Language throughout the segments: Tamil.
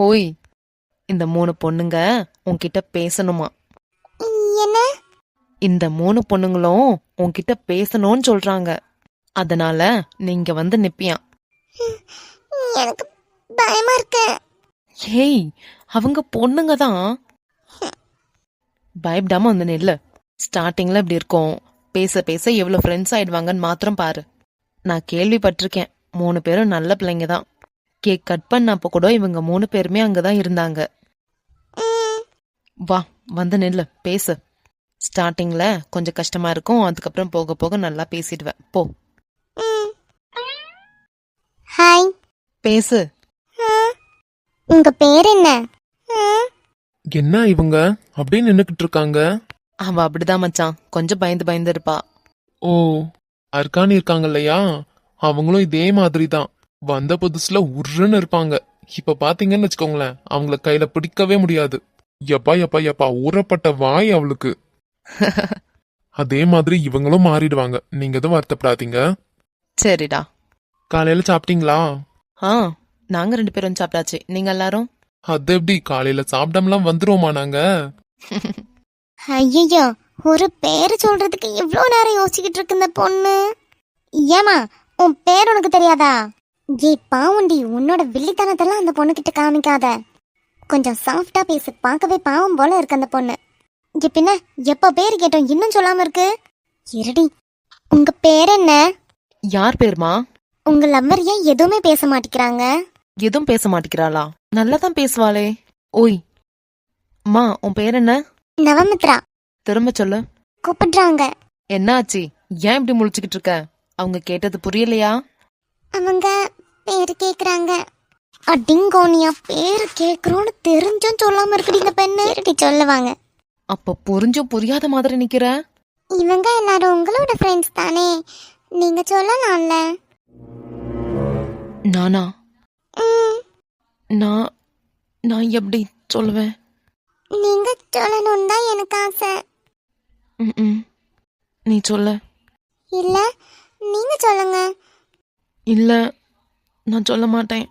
ஓய், இந்த 3 பொண்ணுங்க உன்கிட்ட பேசணுமா? என்ன? இந்த 3 பொண்ணுங்களும் உன்கிட்ட பேசணும்னு சொல்றாங்க. அதனால நீங்க வந்து நிப்பியான். எனக்கு பயமா இருக்கு. ஏய், அவங்க பொண்ணுங்க தான். பயப்படாம வந்து நில்லு. ஸ்டார்டிங்ல இப்படி இருக்கும், பேச பேச எவ்வளவு ஃப்ரெண்ட்ஸ் ஆயிடுவாங்கன்னு மாத்திரம் பாரு. நான் கேள்விப்பட்டிருக்கேன், 3 பேரும் நல்ல பிள்ளைங்க தான். கேக் கட் பண்ணப்ப கூட இவங்க 3 பேருமே அங்கதான் இருந்தாங்க. வா, வந்து நில்லு, பேசு. ஸ்டார்டிங்ல கொஞ்சம் கஷ்டமா இருக்கும், அதுக்கப்புறம் போக போக நல்லா பேசிடுவேன். போ. ஹாய். பேசு. உங்க பேர் என்ன? என்ன இவங்க அப்படியே நின்னுக்கிட்டு இருக்காங்க? அவ அப்படிதான் மச்சான், கொஞ்சம் பயந்து பயந்து இருப்பா. ஓ, அர்கானி இருக்காங்க இல்லையா, அவங்களும் இதே மாதிரி தான். வந்த புதுசுல உருன்னு இருப்பாங்க. இப்ப பாத்தீங்கன்னு வச்சுக்கோங்களேன், அவங்கள கையில பிடிக்கவே முடியாது. எப்பா எப்பா எப்பா ஊறப்பட்ட வாய் அவளுக்கு. அதே மாதிரி இவங்களும் மாறிடுவாங்க, நீங்க எதுவும் வருத்தப்படாதீங்க. சரிடா. காலையில சாப்பிட்டீங்களா? ஆ, நாங்க 2 பேரும் சாப்பிட்டாச்சு. நீங்க எல்லாரும்? அது எப்படி காலையில சாப்பிடாமலாம் வந்துருவோமா நாங்க? ஐயோ, ஒரு பேரு சொல்றதுக்கு இவ்ளோ நேரம் யோசிச்சுக்கிட்டு இருக்கு இந்த பொண்ணு. ஏமா, உன் பேர் உனக்கு தெரியாதா? ஏ பாவுண்டி, உன்னோட வில்லித்தனத்தெல்லாம் அந்த பொண்ணு கிட்ட காமிக்காத. கொஞ்சம் சாஃப்டா பேசு, பார்க்கவே பாவம் போல இருக்கு அந்த பொண்ணு. பின்ன எப்ப பேரு கேட்டோம் இன்னும் சொல்லாம இருக்கு. இருடி, உங்க பேர் என்ன? யார் பேருமா? உங்க லவ்வர் ஏன் எதுவுமே பேச மாட்டேங்கிறாங்க? எதுவும் பேச மாட்டேங்கிறாளா? நல்லாதான் பேசுவாளே. ஓய் அம்மா, உன் பேர் என்ன? நவமித்ரா. திரும்ப சொல்லு. கூப்பிடுறாங்க. என்னாச்சு? ஏன் இப்படி முழிச்சுக்கிட்டு இருக்க? அவங்க கேட்டது புரியலையா? அவங்க பேரு கேக்குறாங்க. அடிங்கோனியா, பேரு கேக்குறோன்னு தெரிஞ்சும் சொல்லாம இருக்குடி இந்த பெண்ணு. இருடி சொல்லுவாங்க. அப்ப புரிஞ்சும் புரியாத மாதிரி நிக்கிற. இவங்க எல்லாரும் உங்களோட ஃப்ரெண்ட்ஸ் தானே, நீங்க சொல்லலாம்ல. நானா? நான் நான் எப்படி சொல்லுவேன்? நீங்க சொல்லணும் தான் எனக்கு ஆசை. நீ சொல்ல. இல்ல, நீங்க சொல்லுங்க. இல்ல, நான் சொல்ல மாட்டேன்.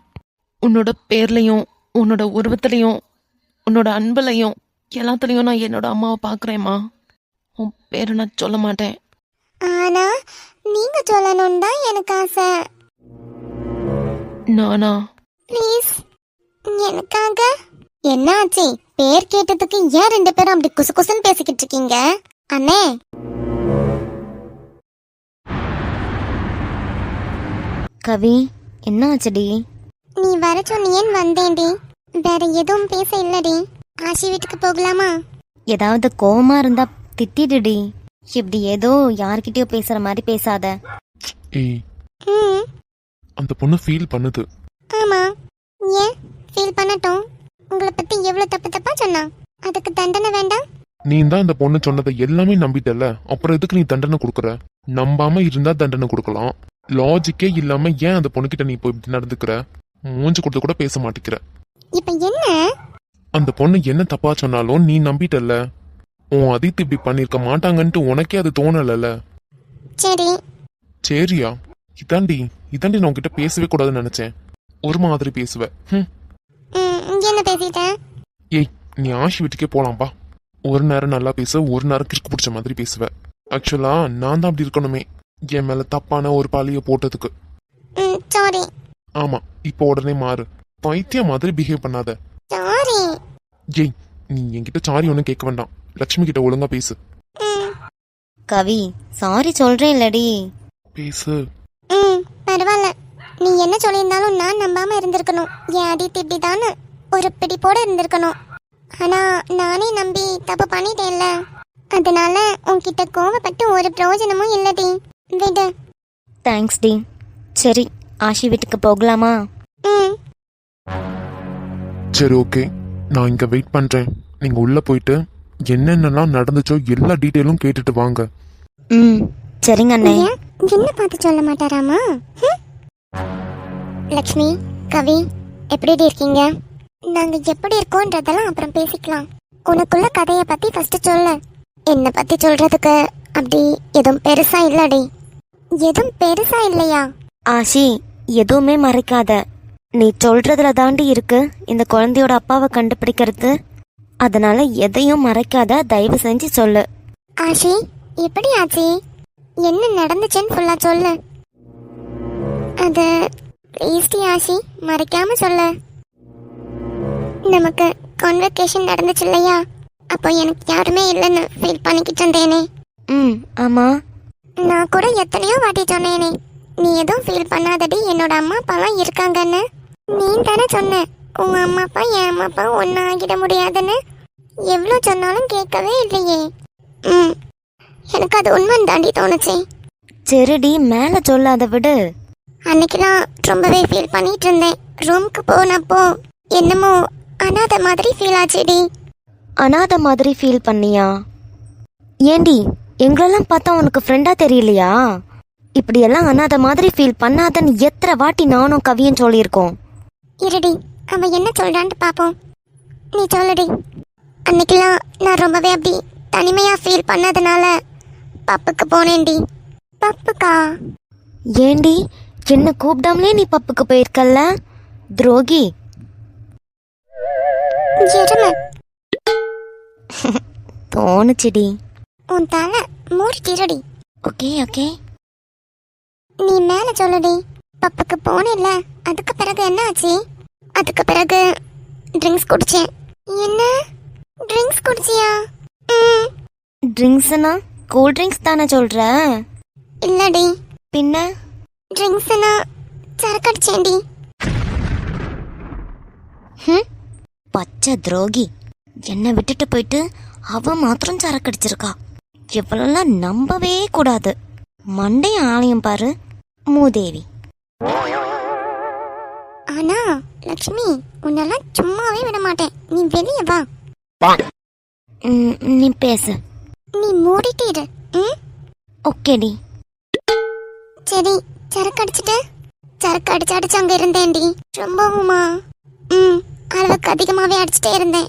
உன்னோட பேர்லயும் உன்னோட உருவத்திலையும் உன்னோட அன்புலையும் எல்லாத்துலயும் நான் என்னோட அம்மாவை பாக்குறேம்மா. உன் பேரை நான் சொல்ல மாட்டேன். ஆனா நீங்க சொல்லணும் தான் எனக்கு ஆசை. நானா? ப்ளீஸ், எனக்காக. என்னாச்சு? பேர் கேட்டதுக்கு ஏன் 2 பேரும் அப்படி குசு குசுன்னு பேசிக்கிட்டு இருக்கீங்க? அண்ணே. கவி, என்ன ஆச்சுடி? நீ வர சொன்னியேன்னு வந்தேன்டி, வேற எதுவும் பேச இல்லடி. ஆஷி வீட்டுக்கு போகலாமா? ஏதாவது கோவமா இருந்தா திட்டிடுடி. இப்படி ஏதோ யார்கிட்டயோ பேசுற மாதிரி பேசாத. ஏய், அந்த பொண்ணு ஃபீல் பண்ணுது. ஆமா, ஏன் ஃபீல் பண்ணட்டும். உங்களை பத்தி எவ்வளவு தப்பு தப்பா சொன்னா, அதுக்கு தண்டனை வேண்டாம்? நீ தான் அந்த பொண்ணு சொன்னதை எல்லாமே நம்பிட்டல, அப்புறம் எதுக்கு நீ தண்டனை கொடுக்குற? நம்பாம இருந்தா தண்டனை கொடுக்கலாம். லாஜிக்கே இல்லாம ஏன் அந்த பொண்ணுகிட்ட நீ இப்போ இப்படி நடந்துக்கிற? மூஞ்சி கொடுத்து கூட பேச மாட்டேங்கிற. இப்ப என்ன? அந்த பொண்ணு என்ன தப்பா சொன்னாலும் நீ நம்பிட்டல்ல. உன் அதித்து இப்படி பண்ணிருக்க மாட்டாங்கன்ட்டு உனக்கே அது தோணலல. சரி. சரியா? இதாண்டி நான் உன்கிட்ட பேசவே கூடாதுன்னு நினைச்சேன். ஒரு மாதிரி பேசுவ. என்ன பேசிட்டேன்? ஏய், நீ ஆஷி வீட்டுக்கே போலாம்பா. ஒரு நேரம் நல்லா பேச, ஒரு நேரம் கிறுக்கு பிடிச்ச மாதிரி பேசுவ. ஆக்சுவலா நான் தான் அப்படி இருக்கணுமே, என் மேல தப்பான ஒரு பாலிய போட்டதுக்கு. சாரி. ஆமா, இப்போ உடனே மாறு. பைத்தியம் மாதிரி பிஹேவ் பண்ணாத. சாரி. ஏய், நீ என்கிட்ட சாரி ஒன்னும் கேட்க வேண்டாம். லட்சுமி கிட்ட ஒழுங்கா பேசு. கவி, சாரி சொல்றேன் இல்லடி. பேசு. பரவாயில்ல. நீ என்ன சொல்லியிருந்தாலும் நான் நம்பாம இருந்திருக்கணும். என் அதித்தி இப்படிதானு ஒரு பிடிப்போட இருந்திருக்கணும். ஆனா நானே நம்பி தப்பு பண்ணிட்டேன்ல, அதனால உன்கிட்ட கோவப்பட்டு ஒரு பிரயோஜனமும் இல்லடி. விடு. தேங்க்ஸ் டி. சரி, ஆஷி வீட்டுக்கு போகலாமா? சரி, ஓகே. நான் இங்க வெயிட் பண்றேன். நீங்க உள்ள போயிட்டு என்னென்னலாம் நடந்துச்சோ எல்லா டீட்டெயிலும் கேட்டுட்டு வாங்க. சரிங்க அண்ணே. என்ன பார்த்து சொல்ல மாட்டாராமா? லக்ஷ்மி, கவி, எப்படி இருக்கீங்க? நாங்க எப்படி இருக்கோன்றதெல்லாம் அப்புறம் பேசிக்கலாம். உனக்குள்ள கதைய பத்தி ஃபர்ஸ்ட் சொல்லு. என்ன பத்தி சொல்றதுக்கு அப்படி எதுவும் பெருசா இல்லடி. எதுவும் பெருசா இல்லையா? ஆஷி, எதுவுமே மறைக்காத. நீ சொல்றதுல தாண்டி இருக்கு இந்த குழந்தையோட அப்பாவை கண்டுபிடிக்கிறது. அதனால எதையும் மறைக்காத, தயவு செஞ்சு சொல்லு. ஆஷி, எப்படி ஆச்சு? என்ன நடந்துச்சுன்னு ஃபுல்லா சொல்லு. அது ப்ளீஸ்டி ஆஷி, மறைக்காம சொல்லு. நமக்கு கான்வெகேஷன் நடந்துச்சு இல்லையா, அப்போ எனக்கு யாருமே இல்லைன்னு ஃபீல் பண்ணிக்கிட்டு இருந்தேனே. ஆமா. நான் கூட எத்தனையோ வாட்டி சொன்னேனே, நீ எதுவும் ஃபீல் பண்ணாதடி, என்னோட அம்மா அப்பாலாம் இருக்காங்கன்னு. நீ தானே சொன்ன உங்க அம்மா அப்பா என் அம்மா அப்பா ஒன்றா ஆகிட முடியாதுன்னு. எவ்வளோ சொன்னாலும் கேட்கவே இல்லையே. எனக்கு அது உண்மை தாண்டி தோணுச்சு. சரிடி, மேலே சொல்ல, அதை விடு. அன்னைக்கெல்லாம் ரொம்பவே ஃபீல் பண்ணிட்டு இருந்தேன். ரூமுக்கு போனப்போ என்னமோ அனாதை மாதிரி ஃபீல் ஆச்சுடி. அனாதை மாதிரி ஃபீல் பண்ணியா? ஏண்டி, எங்களெல்லாம் பார்த்தா உனக்கு ஃப்ரெண்டா தெரியலையா? இப்படியெல்லாம் அனாதை மாதிரி ஃபீல் பண்ணாதன்னு எத்தனை வாட்டி நானும் கவியும் சொல்லியிருக்கோம். இருடி, அவன் என்ன சொல்றான்னு பாப்போம். நீ சொல்லுடி. அன்னைக்கெல்லாம் நான் ரொம்பவே அப்படி தனிமையா ஃபீல் பண்ணதுனால பப்புக்கு போனேன்டி. பப்புக்கா? ஏண்டி, என்ன கூப்பிடாமலே நீ பப்புக்கு போயிருக்கல்ல, துரோகி. எருமை. தோணுச்சுடி. உன் தலை மூடிட்டிருடி. Okay okay. நீ மேல சொல்லுடி. பப்புக்கு போனேன்ல, அதுக்கு பிறகு என்ன ஆச்சு? அதுக்கு பிறகு ட்ரிங்க்ஸ் குடிச்சேன். என்ன ட்ரிங்க்ஸ் குடிச்சியா? ட்ரிங்க்ஸ்னா கூல் ட்ரிங்க்ஸ் தானே சொல்ற? இல்லடி. பின்ன? ட்ரிங்க்ஸ்னா சரக்கு அடிச்சேன்டி. பச்சை துரோகி. என்னை விட்டுட்டு போயிட்டு அவ மாத்திரம் சரக்கு அடிச்சிருக்கா. இவளெல்லாம் நம்பவே கூடாது. மண்டைய ஆலயம் பாரு, மூதேவி. ஆனா லக்ஷ்மி, உன்னெல்லாம் சும்மாவே விட மாட்டேன். நீ வெளியே வா. நீ பேசு. நீ மூடிட்டு இரு. ஓகேடி. சரி, சரக்கு அடிச்சுட்டு? சரக்கு அடிச்சு அங்க இருந்தேன்டி. ரொம்பவுமா? அளவுக்கு அதிகமாவே அடிச்சுட்டே இருந்தேன்.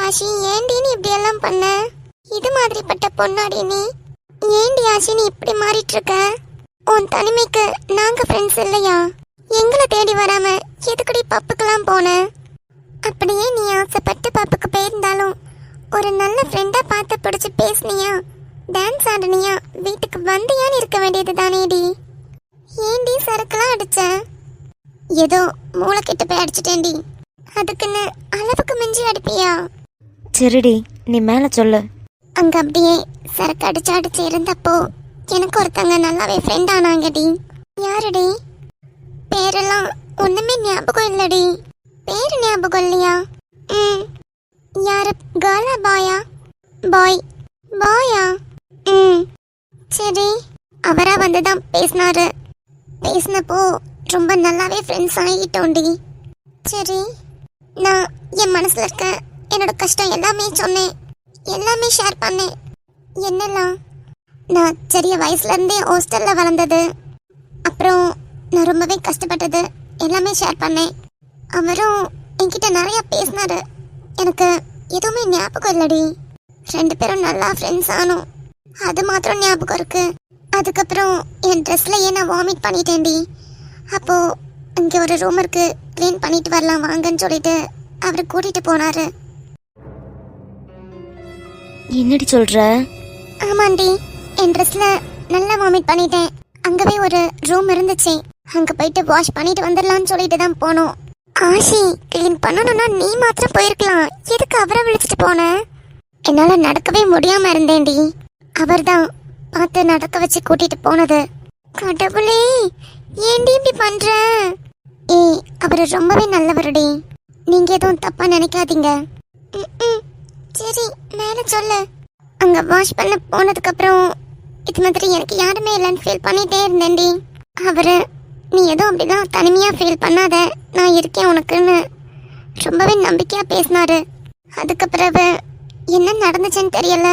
ஆஷி, ஏண்டி நீ இப்படி எல்லாம் பண்ண? இது மாதிரிப்பட்ட பொண்ணாடி நீ? ஏண்டி ஆஷி நீ இப்படி மாறிட்டு இருக்க? உன் தனிமைக்கு நாங்க ஃப்ரெண்ட்ஸ் இல்லையா? எங்களை தேடி வராம எதுக்கடி பப்புக்கெல்லாம் போன? அப்படியே நீ ஆசைப்பட்டு பப்புக்கு போயிருந்தாலும் ஒரு நல்ல ஃப்ரெண்டா பார்த்து பிடிச்சு பேசுனியா, டான்ஸ் ஆடுனியா, வீட்டுக்கு வந்தியான்னு இருக்க வேண்டியது தானேடி. ஏண்டி சரக்குலாம் அடிச்ச? ஏதோ மூளை கிட்ட போய் அடிச்சிட்டேன்டி. அதுக்குன்னு அளவுக்கு மிஞ்சி அடிப்பியா? சரிடி, நீ மேல சொல்லு. அங்க அப்படியே சரக்கு அடிச்சு இருந்தப்போ எனக்கு ஒருத்தங்க நல்லாவே ஃப்ரெண்ட் ஆனாங்கடி. யாருடி? பேரெல்லாம் ஒண்ணுமே ஞாபகம் இல்லடி. பேரு ஞாபகம் இல்லையா? யாரு, கேர்ளா பாயா? பாயா? சரி, அவரா வந்துதான் பேசினாரு. பேசினப்போ ரொம்ப நல்லாவே ஃப்ரெண்ட்ஸ் ஆகிட்டோண்டி. சரி, நான் என் மனசுல இருக்க என்னோட கஷ்டம் எல்லாமே சொன்னேன், எல்லாமே ஷேர் பண்ணேன். என்னெல்லாம்? நான் சிறிய வயசுல இருந்தே ஹாஸ்டல்ல வளர்ந்தது, அப்புறம் நான் ரொம்பவே கஷ்டப்பட்டது எல்லாமே ஷேர் பண்ணேன். அவரும் என்கிட்ட நிறைய பேசினாரு. எனக்கு எதுவுமே ஞாபகம் இல்லடி. 2 பேரும் நல்லா ஃப்ரெண்ட்ஸ் ஆனோம், அது மாத்திரம் ஞாபகம் இருக்கு. அதுக்கப்புறம் என் ட்ரெஸ்லயே நான் வாமிட் பண்ணிட்டேன்டி. அப்போ இங்கே ஒரு ரூம் இருக்கு, க்ளீன் பண்ணிட்டு வரலாம் வாங்கன்னு சொல்லிட்டு அவர் கூட்டிட்டு போனாரு. என்னடி சொல்ற? ஆமாண்டி, என் ட்ரெஸ்ல நல்லா வாமிட் பண்ணிட்டேன். அங்கவே ஒரு ரூம் இருந்துச்சு, அங்க போயிட்டு வாஷ் பண்ணிட்டு வந்துடலாம்னு சொல்லிட்டு தான் போனோம். ஆஷி, க்ளீன் பண்ணணும்னா நீ மாத்திரம் போயிருக்கலாம், எதுக்கு அவரை விழிச்சிட்டு போன? என்னால நடக்கவே முடியாம இருந்தேன்டி. அவர் தான் பார்த்து நடக்க வச்சு கூட்டிட்டு போனது. கடவுளே, ஏண்டி இப்படி பண்ற? அவரு ரொம்பவே நல்லவருடி, நீங்க எதுவும் தப்பா நினைக்காதீங்க. சரி, மேல சொல்லு. அங்க வாஷ் பண்ண போனதுக்கு அப்புறம் இது மாதிரி எனக்கு யாருமே இல்லைன்னு ஃபீல் பண்ணிட்டே இருந்தேன்டி. அவரு, நீ எதுவும் அப்படிதான் தனிமையா ஃபீல் பண்ணாத, நான் இருக்கேன் உனக்குன்னு ரொம்பவே நம்பிக்கையா பேசினாரு. அதுக்கு பிறகு என்ன நடந்துச்சுன்னு தெரியல.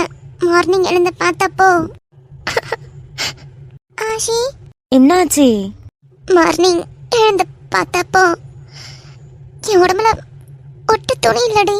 மார்னிங் எழுந்து பார்த்தப்போ ஆஷி, என்னாச்சு? மார்னிங் எழுந்து பார்த்தப்போ என் உடம்புல ஒட்டு துணி இல்லடி.